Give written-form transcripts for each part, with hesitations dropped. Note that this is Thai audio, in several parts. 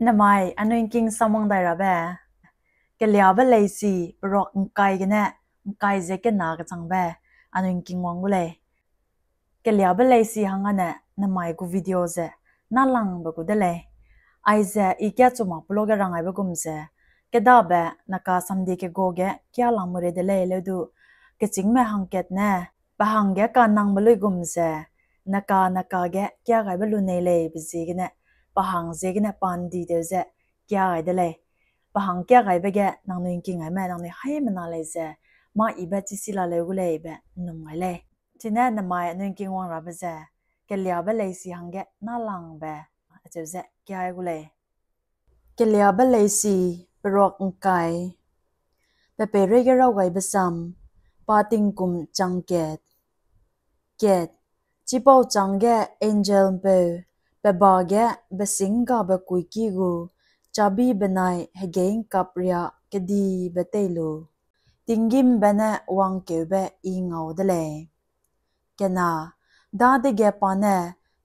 น้ำไม้อันนู้นกินสมองได้ระเบ้ก็เลี้ยวไปเลยสิรอกมุกไก่กันเนี่ยมุกไก่เจ๊กันหนากันจังเบ้อันนู้นกินวังกูเลยก็เลี้ยวไปเลยสิหังอันเนี่ยน้ำไม้กูวิดีโอเจ้น่าลังแบบกูเดเลยไอเจ้อีกแค่จุ่มปลุกรังไอแบบกูมเจ้ก็ได้เบ้นักการสัมดีก็โกเกะแค่ลังมือเดเลยแล้วดูก็จริงไหมหังเกตเนี่ยไปหังเกะการนั่งบลุยกูมเจ้นักการเกะแค่ไงบลุนในเลยไปสิกันเนี่ยไปหังเจ๊กันเนี่ยปันดีเดียวเจ้แค่ไงเดเลยปะหังแก่ไก่เบะแกนางนึงกินไงแม่นางนี่ให้มันอะไรเจ้มาอีเบจิสิลาเลกุเลยเบะนุ่มไงเลยทีนั้นน้ำไม้นึงกินวังรับเจ้แกเลี้ยบเลยสิหังแกน่าลังเบะเจ้าเจ้แกไอ้กุเลยแกเลี้ยบเลยสิปรอกไก่เปเปเรกเราไก่เบซัมปาติงกุมจังเกตจิปเอาจังแกเอ็นเจลเปเปบาแกเบสิงกาเบกุยกิกูChabi benai hegein kapria kedi betelo tingim bene wang kebe I ngau dele kena da de ge pane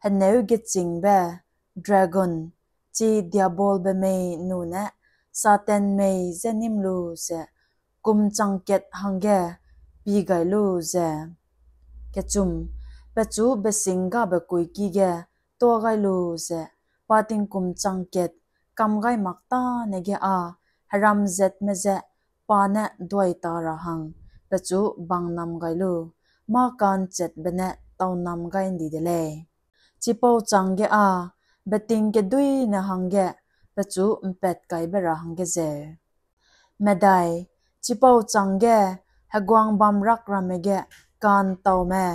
haneu ge chingbe dragon chi diabol be me nu ne satan me zenim lu se kum changket hange pi gai lu ze kechum pechu besinga be koi ki ge to gai lu ze pating kum changket kam gai makta nege a haram zet meze pane doi ta rahang pechu bangnam gailu ma kan chet bene tawnam gai ndi dele chipo changge a beting ke dui na hangge pechu mpet kai bera hangge je medai chipo changge hagwang bam rak ramege kan tawme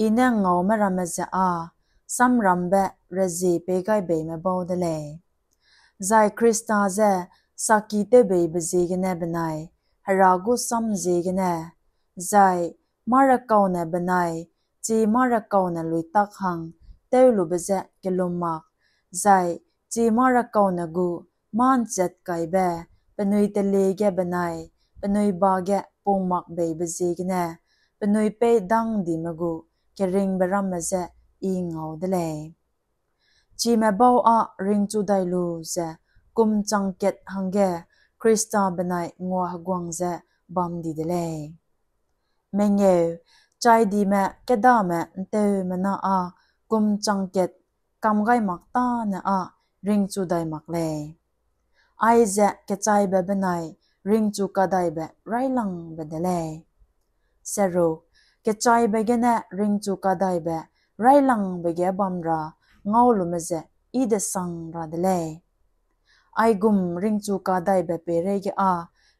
ine ngau me rameze a sam rambe rezi pe gai be me bo dele Zai Krista ze sakite be bezegene benai haragu sam zegene zai marakau ne benai chi marakau ne luitak hang teulu beze kelumak zai chi marakau ne gu man chet kai be penui tele ge benai penui ba ge pongmak be bezegene penui pe dang di magu kering beram meze I ngau dele chi me bao a ring chu dai lu ze kum changket hange krista benai ngwa hagwang ze bam di dele menge chai di me keda me nte mena a kum changket kam gai makta na a ring chu dai makle ai ze ke chai be benai ring chu ka dai be rai lang be dele sero ke chai be gene ring chu ka dai be rai lang be ge bam ra ngau lu meze I de sang ra dele ai gum ring chu ka dai be pe re ge a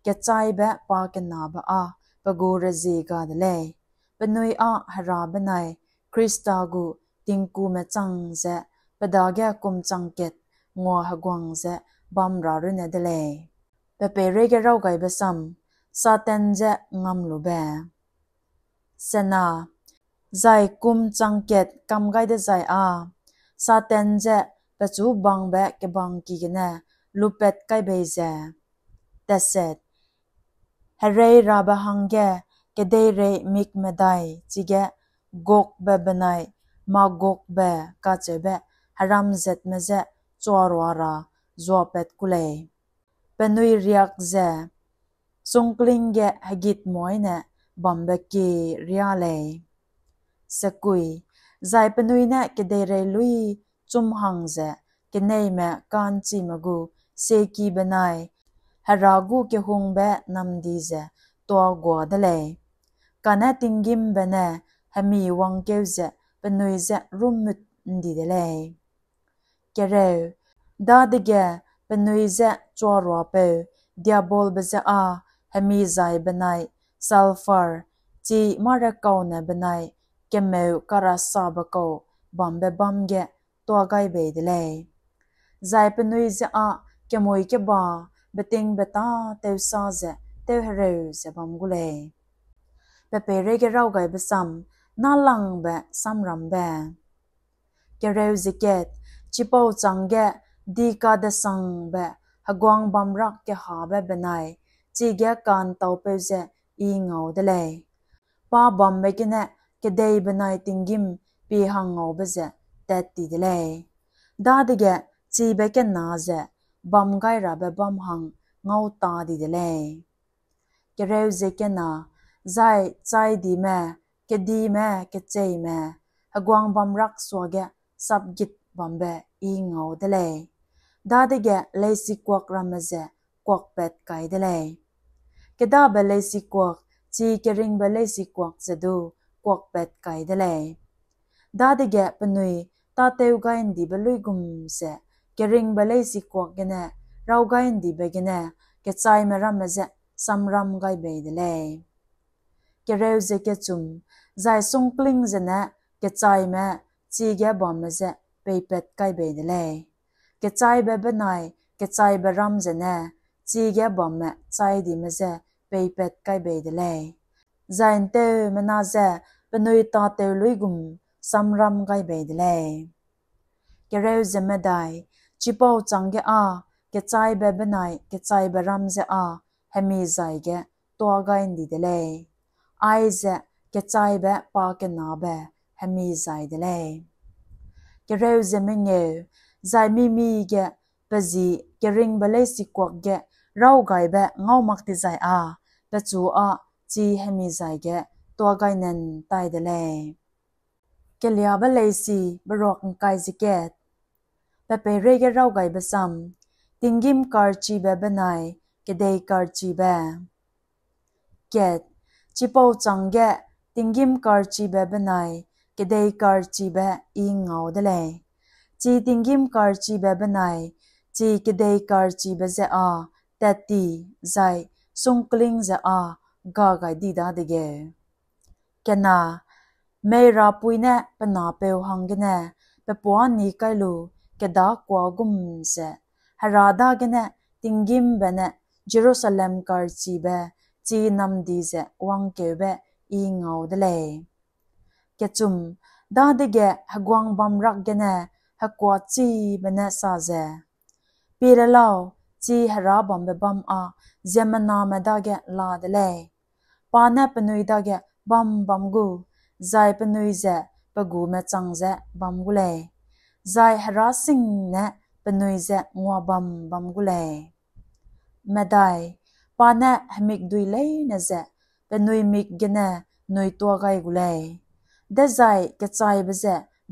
ke chai be pa ke na ba a pago re ji ga dele penui a hara benai krista gu tingku me chang ze pada ge kum chang ket ngwa hagwang ze bam ra ru ne dele pe re ge rau gai be sam satan ze ngam lu be sena zai kum chang ket kam gai de zai a Satan je pechu bang be ke bang ki gene lupet kai be je taset harei raba hangge ke dei re mik medai chige gok be benai ma gok be ka chebe haram zet meze chorwara zopet kule penui riak je sungkling ge hagit moine bambe ki riale sakui zai penui na ke dei re lui chum hang ze ke nei me kan chi magu se ki benai haragu ke hung be nam di ze to gwa dele kana tingim bene hami wang ke ze penui ze rumut ndi dele kere da de ge penui ze chorwa pe diabol be ze a hami zai benai sulfur chi marakau na benai kemeu karasa bako bambe bamge to gai be dele zai penui ze a kemoi ke ba beting beta te sa ze te hre ze bamgule pepe re ge rau gai besam na lang be samram be ke reu ziket chipo changge di ka de sang be hagwang bamrak ke ha be benai chi ge kan tau pe ze I ngau dele pa bam me ke ne ke dei benai tingim pi hang ngau be ze tat ti dele da de ge chi be ke na ze บัมไกระเบบัมหังเงาตาดีเดเลยแกเร็วเจกันนะใจดีแม่แกดีแม่แกใจแม่ฮกวางบัมรักสวกแกสับกิดบัมเบอีเงาเดเลยดาเดแกเลยสิกวักรำมเจกวักเป็ดไก่เดเลยแกดาเบเลยสิกวักจีแกริงเบเลยสิกวักจะดูกวักเป็ดไก่เดเลยดาเดแกปนุยตาเตวไกนดีเบลุยกุมเจแกริงเบเลยสิกวักแกเนเราไกนดีเบแกเนแกใจมารำมเจสัมรำไกเบเดเลยแกเร็วเจแกจุมใจทรงกลิ้งเจเนแกใจแม่จีแกบอมมเจไปเป็ดไก่เบเดเลยแกใจเบบนายแกใจเบรำเจเนจีแกบอมแม่ใจดีมเจไปเป็ดไก่เบเดเลยใจเตอมนาเจปนุยตาเตวลุยกุมสัมรำไกเบเดเลยแกเร็วเจไม่ได้จิปอจังแกแกใจเบบนายแกใจเบรำเจเฮมีใจแกตัวไกนดีเดเลยไอเจแกใจเบปาแกนาเบเฮมีใจเดเลยแกเร็วเจไม่เงยใจมีแกปะจีแกริงเบเลยสิกวักแกเราไกเบเงามักติใจปะจูจีเฮมีใจแกตัวไกนันตายเดเลยแกเลียเบเลยสิบรอกไกจิเกตปะเปเรแกเราไกเบซัมติงกิมคาร์จีเบบนายแกเดย์คาร์จีเบเกตจิปอจังแกติงกิมคาร์จีเบบนายแกเดย์คาร์จีเบอีเงาเดเลยจีติงกิมคาร์จีเบบนายจีแกเดย์คาร์จีเบเจแต่ตีใจทรงกลิ้งเจกาไกดีดาเดเกแกนาไม่รับปุยเนปนาเปวหังกันเนเปปวานีไกลูแกดากวากุมเจฮาราดากันเนติงกิมเบเนเยรูซาเล็มคาร์จีเบจีนำดีเจวังเกเบอีเงาเดเลยแกจุมดาเดเกฮกวางบัมรักกันเนฮกวาจีเบเนซาเจปีละลาวจีฮาราบัมเบบัมเจมนาเมดาเกลาเดเลยปาเนปนุยดาเกบัมกูใจปนุยเจปกูเมจังเจบัมกูเลยใจฮาราสิงเนปนุยเจงัวบัมกูเลยเมได้ปาเนฮมิกดุยเลยเนเจปนุยมิกเกเนนุยตัวไกกูเลยเดใจกะใจเบเจ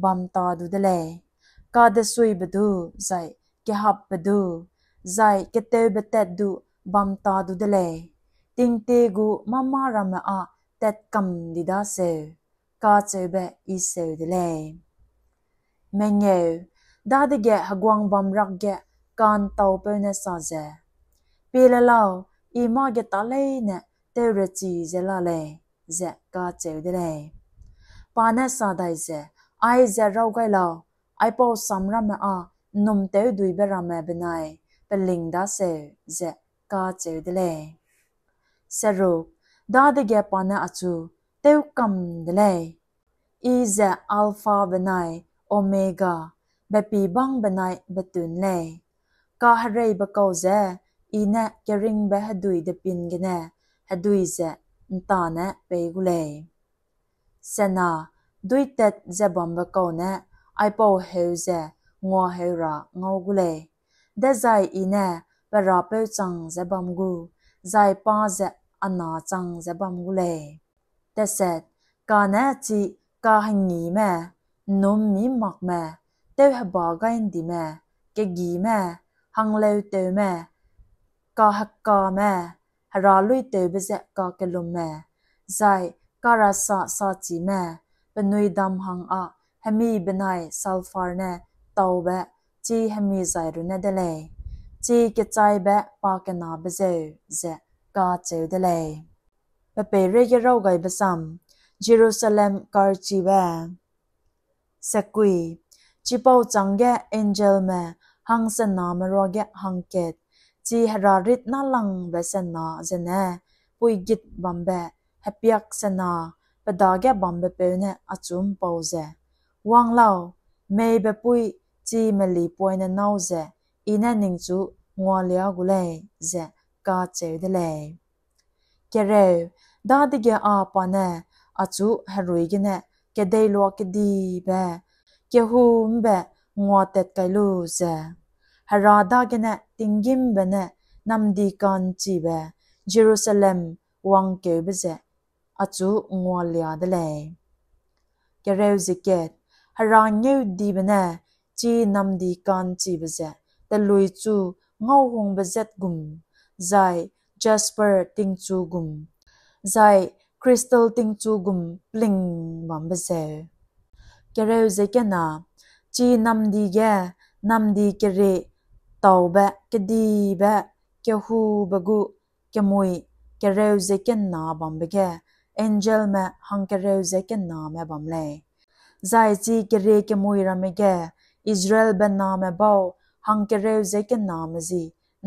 บัมตาดูเดเลยกาเดซุยบดูใจแกฮับไปดูใจแกเตวเบเต็ดดูบัมตาดูเดเลยติงเตกูมามารามาเต็ดกำดิดาเซกาเจเบอีเซเดเลยเมงเยดาเดเกฮกวางบัมรักเกการเตาเปเนซาเจปีละลาวอีมาเกตาเลยเนเตรจีเจลาเลยเจกาเจเดเลยปาเนซาไดเจไอเจเราไกลาวไอปอสัมรามานุมเตวดุยเบรามาเบนายเป็นลิงดาเซเจกาเจเดเลยสรุปดาเดเกปานาอจูเตวกัมเดเลยอีเจอัลฟาเบนายโอเมกาเบปีบังเบนายเบตุนเลยกาฮเรย์เบกาวเจอีเนเกริงเบฮดุยเดปินเกเนฮดุยเจนตาเนเปกุเลยเซนาดุยเต็ดเจบัมเบกาวเนไอปอเฮวเจงัวเฮราเงากุเลยเดใจอีเนเปราเปจังเจบัมกูใจป้าเจอนาจังเจบัมกุเลยแต่เสร็จกาเนจีกาหังงีแม่นุ่มมีหมักแม่เตวฮบากันดีแม่เกกีแม่หังเลวเตวแม่กาฮักกาแม่ฮาราลุยเตวเบเจกาเกลุมแม่ใจการาซาจีแม่เป็นนุยดำหังฮมีเบนายซัลฟาร์เนเตาเบจีฮมีใจรุนเดเลยจีเกใจเบปาเกนาเบเจเจกาเจเดเลยเปเปเรเกเราไกเบซัมเยรูซาเล็มคาร์จีเบสกุยจิปาวจังเกเอ็นเจลเมหังสนามรอเกหังเกตจีฮาราริตนาลังเบสนาเจเนปุยกิตบัมเบฮเปียกสนาปดาเกบัมเบเปเนอจุมปาวเจวังเล่าเมย์เบปุยจีเมลีปวยเนนาวเจอีเนนิงจูงัวเลียกุเลยเจกาเจเดเลยเกเรดาดิเกปาเนอจูฮารุยเกเนเกเดลวกดีเบเกฮูมเบงัวเต็ดไกลูเจฮาราดาเกเน ติงกิมเบเนนำดีกันจีเบเยรูซาเล็มวังเกวเบเจอาจูงวลยาเดเลยกะเรวซิเกตฮารานเยวดีเบเนจีนำดีกันจีเบเจแต่ลุยจูเงาหงเบเจตกุมใจจัสเปอร์ติงจูกุมใจคริสตัลติงจูกุมปลิงบัมเบเจกะเรวซิเกนาจีนำดีแกนำดีกะเรตาวเบะกะดีเบะกะฮูบะกุกะมุยกะเรวซิเกนาบัมเบเกangel me hang ke reuze ke na me bamle zai chi ke re ke muira me ge Israel ben na me bao hang ke reuze ke na me zi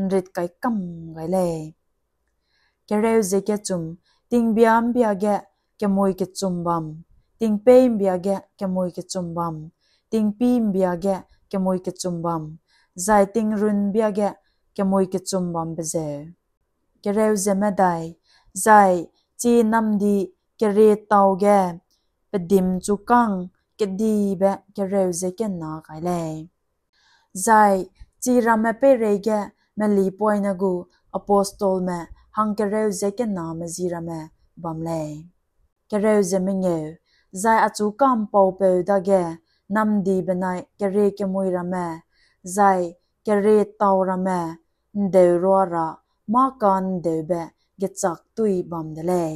nrit kai kam gai le ke reuze ke chum ting biam bia ge ke mui ke chum bam ting peim bia ge ke mui ke chum bam ting pim bia ge ke mui ke chum bam zai ting run bia ge ke mui ke chum bam be ze ke reuze me dai zaiจีนำดีกะเรตาวแกปดิมจุกังกะดีเบกะเรวเจกันนาไกเลยใจจีรำเปเรแกเมลีปอยนากูอโปสโตลเมหังกะเรวเจกันนาเมจีรำเมบัมเลยกะเรวเจมิเงใจอจุกัมปาวเปดาแกนำดีเบนายกะเรกะมวยรำเมใจกะเรตาวรำเมเดรัวระมากันเดเบกะจักตุยบัมเดเลย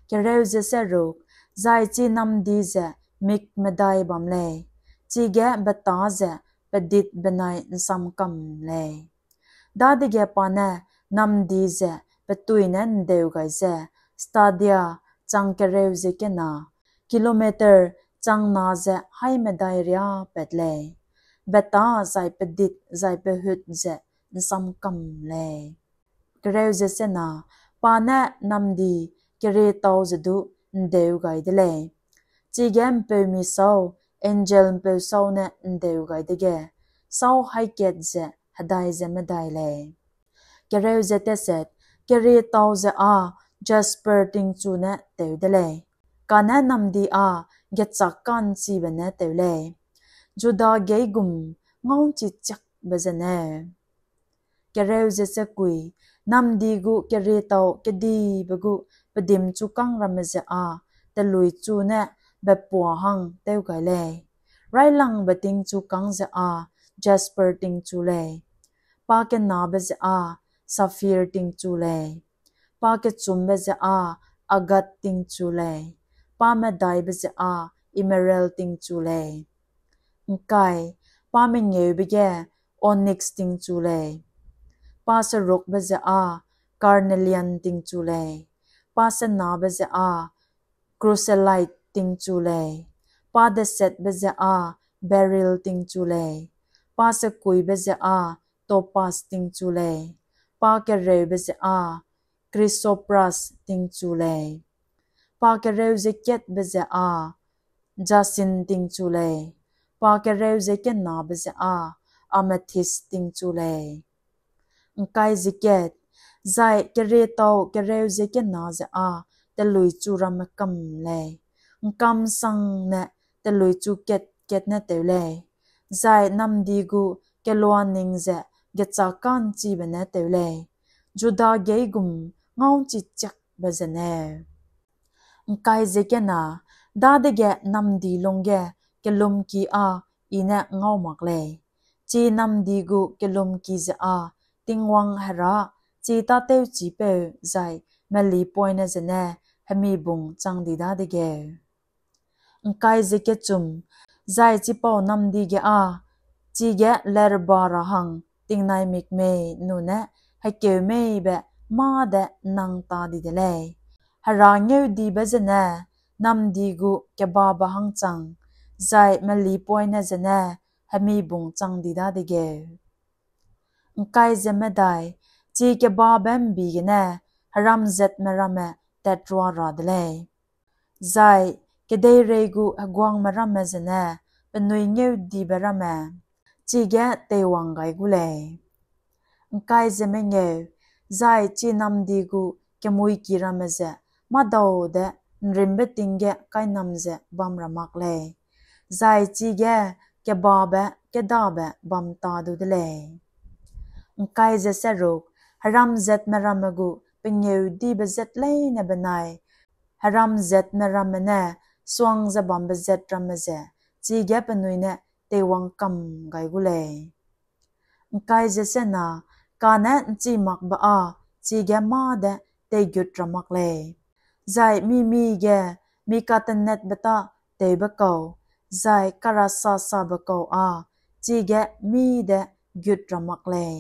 กะเรวเจเซรุกใจจีนำดีเจมิกเมดายบัมเลยจีแกเบตาเจปดิดเบนายนสัมกัมเลยดาดิแกปานะนำดีเจปตุยนันเดวไกเจสตาเดียจังกะเรวเจกันนากิโลเมตรจังนาเจให้เมดายเรียเป็ดเลยเบตาใจปดิดใจเปหุดเจนสัมกัมเลยกะเรวเจเซนาปานะนำดีกะเรตาวจะดูเดวไกเดเลยจีแกมเปมีเศร้าเอ็นเจลเปเศร้าเนเดวไกเดเกเศร้าให้เกตเจหดายเจไม่ได้เลยกะเรวเจเตเซตกะเรตาวจะจัสเปอร์ติงจูเนเดวเดเลยการแนะนำดีเกตจักกันจีเบเนเดวเลยจูดาเกยกุมงงจิตจักเบเจเนกะเรวเจเซกุยนำดีกุกะเรตาวกะดีบกุปดิมจุกังรำเมเจแต่ลุยจูเนแบบปัวหังเต้วไกเลยไรลังแบบติงจูกังเจจัสเปอร์ติงจูเลยปาเกนาเบเจซาฟิร์ติงจูเลยปาเกจุมเบเจอากัดติงจูเลยปาเมดายเบเจอิเมเรลติงจูเลยงไกปาเมเงยเบเกออนิกส์ติงจูเลยปาสรุกเบเจคาร์เนเลียนติงจูเลยปาสนาเบเจครูเซไลท์ติงจูเลยปาเดเซตเบเจเบริลติงจูเลยปาสกุยเบเจโตปาสติงจูเลยปาเกเรเบเจคริสโซปรัสติงจูเลยปาเกเรเจเกตเบเจจัสซินติงจูเลยปาเกเรเจเกนาเบเจอาเมทิสติงจูเลยไกซิเกตใจกะเรตาวกะเรวเจเกนาเจแต่ลุยจูรำกัมเลยกัมสังเนแต่ลุยจูเก็ตเนเตวเลยใจนำดีกูเกลวานิงเจเกจักกันจีเบเนเตวเลยจูดาเกยกุมงาวจิจักเบเจเนไกเจเกนาดาเดเกนำดีลงเกเกลุมกีอีเนงาวมักเลยจีนำดีกูเกลุมกีเจติงวังฮระจีตาเตวจีเปวใจเมลีปอยเนเจเนฮมีบุงจังดีดาเดเกไกเจเกจุมใจจีเปานำดีเกจีเกเลรบาระหังติงนายมิกเมนูเนให้เกวเมเบมาเดนังตาดีเดเลยฮารางเยวดีเบเจเนนำดีกุเกบาบะหังจังใจเมลีปอยเนเจเนฮมีบุงจังดีดาเดเกไกเจเมไดจีเกบาเบมบีเกเนฮารำเจ็ดเมระเมแต่รัวราดเลยใจเกเดเรกุฮกวางเมระเมเจเนเป็นหน่วยเงียวดีเบระเมจีเกเตวังไกกุเลยไกเจเมเงียวใจจีนำดีกุเกมุยกีระเมเจมาดาวเดนริมเบติงเกไกนำเจบัมระมักเลยใจจีเกบาเบเกดาเบบัมตาดูเดเลย ไกเจเซรุกฮารามเจ็ดมรามกูเป็นเงวดีเบเจ็ดเลยนบันไอฮารามเจ็ดมรามเน่สวงจะบอมเบเจ็ดรามเจจีเกปนุยเน่เตวังกำไกกุเลยไกเจเซนาการเน่จีมักบ้าจีเกมาเดเตยุดรามักเลยใจมีเกมีกาตันเน็ตเบตาเตบเกาใจคาราซาซาเบเกาจีเกมีเดยุดรามักเลย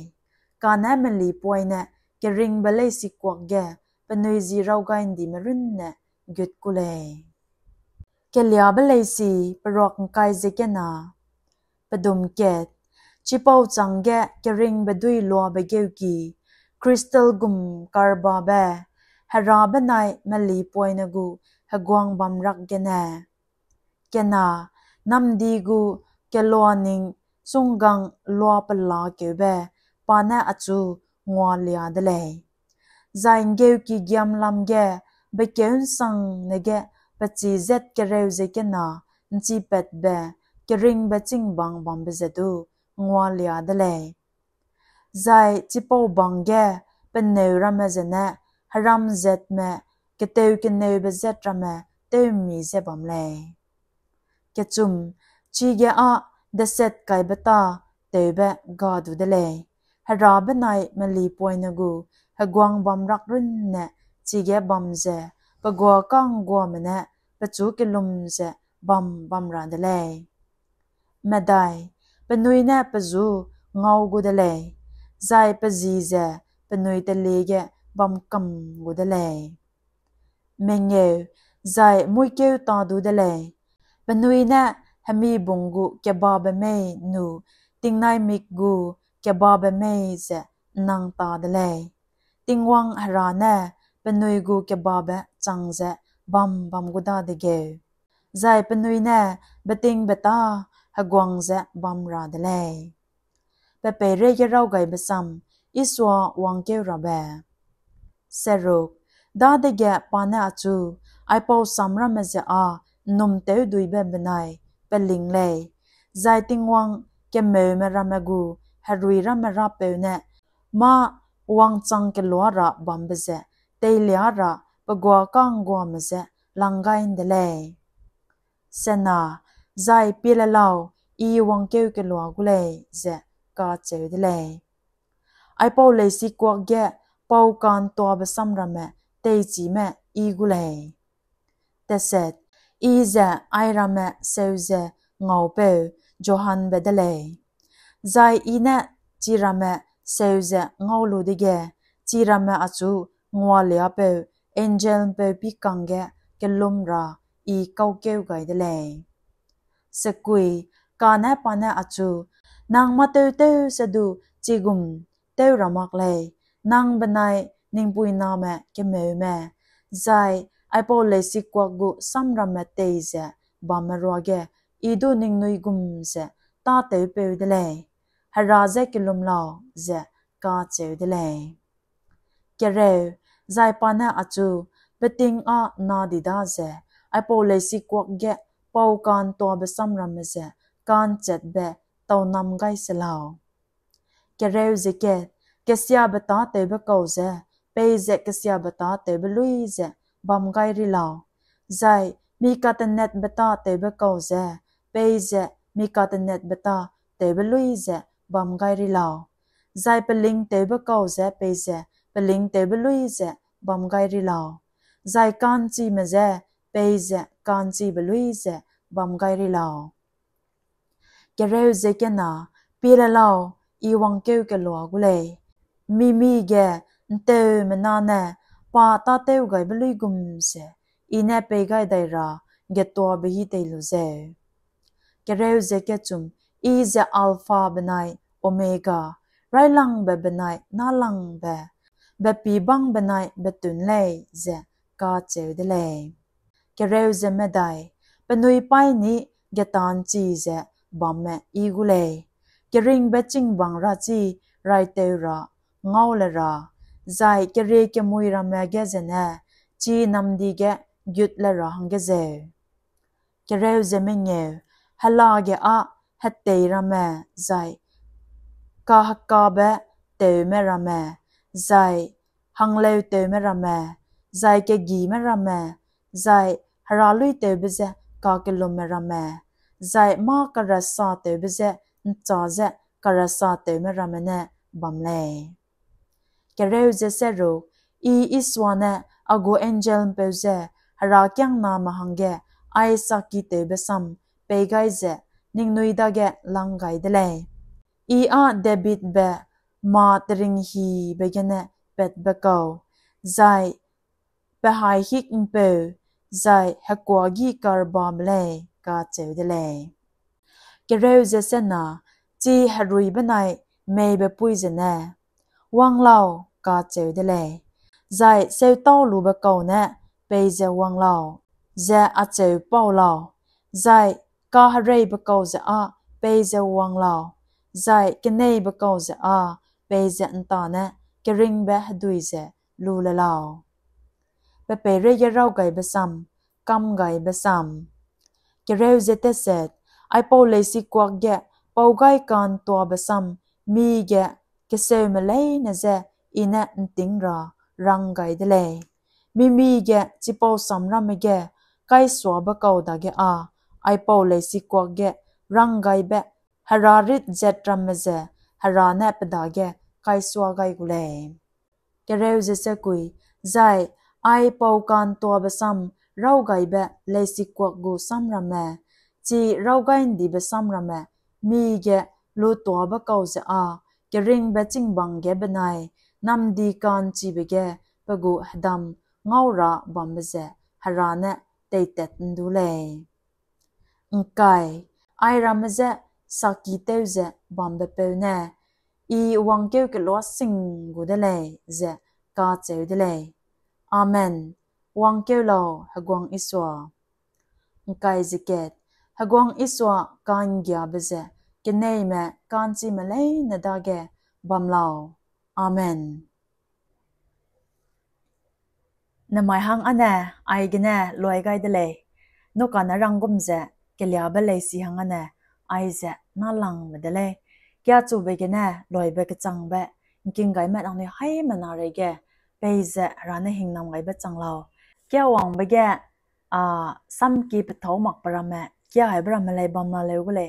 การเน่มันลีป่วยเน่เกริงเบลเลยสิกวักเกเป็นนุยจีเราไกอินดีมรุนเน่ยุดกุเลยเกลียเบลเลยสิปรอกไกเจเกนาปดุมเกตชิปเอาจังเกเกริงเบดุยลัวเบเกวกีคริสตัลกุมคาร์บาเบฮาราเบนายมันลีป่วยนกูฮกวางบัมรักเกเนเกนานำดีกูเกลัวนิงซุงกังลัวปลาเกเบปานะอจูงัวเลียเดเลยใจเกวกีเกียมลำเกเบเกอุนสังเนเกปจีเจ็ดเกเรวเจเกนานจีเป็ดเบเกริงเบจิงบังบัมเบเจดูงัวเลียเดเลยใจจิปเอาบังเกเป็นเนวรามเจเนฮารามเจ็ดเมเกเตวเกเนวเบเจ็ดรามเตวมีเจบัมเลยเกจุมชีเกอะเดเซตไกเบตาเตวเบกาดูเดเลยฮาราเบนายมันลีป่วยนกูฮกวางบัมรักรุนเนจีเกบัมเจปกัวกังกัวมเนปจูกิลุมเจบัมราเดเลยเมดายเป็นนุยเนปจูเงากูเดเลยใจปจีเจเป็นนุยเตลีเกบัมกัมกูเดเลยเมงเยใจมุยเกวตาดูเดเลยเป็นนุยเนฮมีบุงกูเกบาเบเมนูติงนายมิกกูเกบาเบเมเจนังตาเดเลยติงวังฮาราเนเป็นนุยกูเกบาเบจังเจบัมกูดาเดเกใจเป็นนุยเนเบติงเบตาฮกวางเจบัมราเดเลยเปเปเรเกเราไกเบซัมอิสวาวังเกวราเบเซรุกดาเดเกปานะอจูไอปอซัมราเมเจนุมเตวดุยเบเบนายเป็นลิงเลยใจติงวังเกเมเมราเมกูฮารุยราเมราเปวเนมาวังจังเกลัวระบัมเบเจเตเลียระปกัวกังกัวเมเจลังไกอินเดเลยเซนาใจปีละลาวอีวังเกวเกลัวกุเลยเจกาเจวเดเลยไอปอเลยสิกวักเกปาวกันตัวเบซัมราเมเตจีเมอีกุเลยเตเซตอีเจไอราเมเซวเจเงาเปวโจฮันเบเดเลยใจอีเนจีราเมเซวเจเงาลูดิเกจีราเมอจูงัวเลียเปวเอ็นเจลเปวปีกังเกเกลุมราอีเกาเกวไกเดเลยสกุยกาเนปาเนอจูนางมาเตวเตวสะดูจีกุมเตวรามักเลยนางบันไนนิงปุยนาเมเกเมวเมใจไอปอเลสิกวักกุซัมราเมเตยเจบามรัวเกอีดูนิงนุยกุมเจตาเตวเปวเดเลยฮาราเจกิลุมลาวเจกาเจวเดเลยเกเรวใจปาเนอจูเปติงอานาดิดาเจไอปอเลสิกวักเกปาวกันตัวเบซัมราเมเจการเจ็ดเบตาวนำไกเสลาวเกเรวเจเกเกษยาเบตาเตวเบเกาเจเปยเจเกษยาเบตาเตวเบลุยเจบัมไกริลาวใจมีกาตเน็ตเบตาเตวเบเกาเจเปยเจมีกาตเน็ตเบตาเตวเบลุยเจบัมไกริลาวใจเปลิงเตวเบเกาเจเปยเจเปลิงเตวเบลุยเจบัมไกริลาวใจกันจีเมเจเปยเจกันจีเบลุยเจบัมไกริลาวเกเรวเจเกนาปีละลาวอีวังเกวเกลัวกุเลยมีเกเตวมนาเนปาตาเตวไกเบลุยกุมเจอีเนเปไกไดราเกตัวเบฮีเตลุเจเกเรวเจเกจุมอีเจอัลฟาเบไนโอเมกาไรลังเบเบไนนาลังเบปีบังเบไนเบตุนเลยเจกาเจวเดเลยเกเรวเจเมไดเปนุยไปนี้เกตานจีเจบัมเมอีกุเลยเกริงเบจิงบังราจีไรเตวราเงาเลราใจเกเรเกมุยราเมเกเจเนจีนำดีเกยุดเลราหังเกเจเกเรวเจเมเงวฮลาเกอะฮัตเตยราเมใจกาฮักกาเบเต teu me rame zai hangleu teu me rame zai ke gi me rame zai haralui teu beze ka ke lo me rame zai ma karasa teu beze ncha ze karasa teu me rame ne bamle ke reu ze sero iswane ago angel peze hara kyang na mahange ai saki teu besam pegai ze ningnui dage langai dele a debit be ma tring hi begene pet bekau zai pe hai hik mpe zai hakwa gi karbam le ka cheudele ke reuze sena chi harui banai mei be puizene wanglao ka cheudele zai seu tau lu be kau ne peize wanglao ze a cheu paulao zai ka harei be kau ze a peize wanglao zai ke nei be kau ze a peize nta ne ke ring be haduize lu le lao pe pe re ye rau gai besam kam gai besam ke reuze te set ai pau le si kwak ge pau gai kan to besam mi ge ke seu me le ne ze ina nting ra rang gai de le mi ge chi pau sam ra me ge kai swa ba kau da ge a ai pau le si kwak ge rang gai be hararit jet ram me ze hara na pe da ge kai swa gai gu le ke reuze se kui zai ai pau kan to besam rau gai be le si kwak gu sam ra me chi rau gai ndi be sam ra me mi ge lu to ba kau ze a ke ring be ching bang ge benai nam di kan chi be ge pagu hadam ngau ra bam be ze hara ne te tet ndu le nkai ai ra me ze saki te ze bam be pe ne wang ke ke lo sing gu de le ze ka cheu de le amen wang ke lo hagwang iswa nkai ziket hagwang iswa kan gya be ze ke nei me kan chi me le na da ge bam lao amen na mai hang ane ai gene loi gai de le no ka na rang gum ze ke lia ba le si hang ane ai ze na lang me de le kya chu be gene loi be ke chang be king gai ma ang ne hai ma na re ge pe ze ra na hing nam gai be chang lao kya wang be ge sam ki pe thau mak para me kya hai bra me le bam na le gu le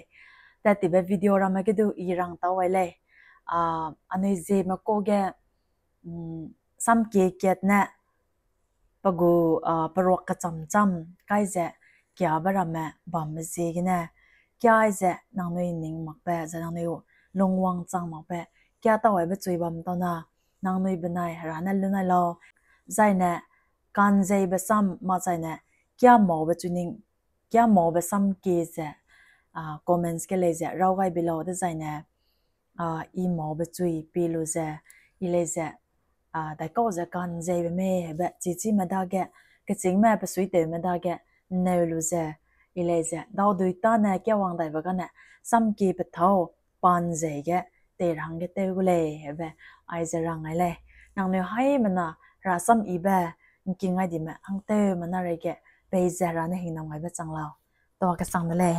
ta ti be video ra ma ge du I rang ta wai le ane ze ma ko ge sam ki ket na pagu parok ka cham cham kai ze kya bara me bam ze gi na kya ze nang noi ning mak pe za nang noi long wang chang mak pe kya ta wai be chui bam ta na nang noi benai ra na lu na lo zai na kan ze be sam ma zai na kya mo be chuning kya mo be sam ke ze comments ke le ze raw gai below de zai na I mo be chui pi lu ze I le ze đại có giờ còn dây về mẹ bẹ chỉ mà đa cái chính mẹ bẹ suy tế mà đa cái nếu lu giờ ile giờ đau đuôi ta nè cái hoàng đại và cái nè xăm kỳ bẹ thâu pan dây cái để hàng cái tiêu lệ bẹ ai giờ rằng ai lệ nàng nếu hay mà nè ra xăm ý bẹ kinh ngay đi mẹ hàng tiêu mà nè cái bây giờ ra nè hình nào ngay bẹ chẳng lao to cái sang lệ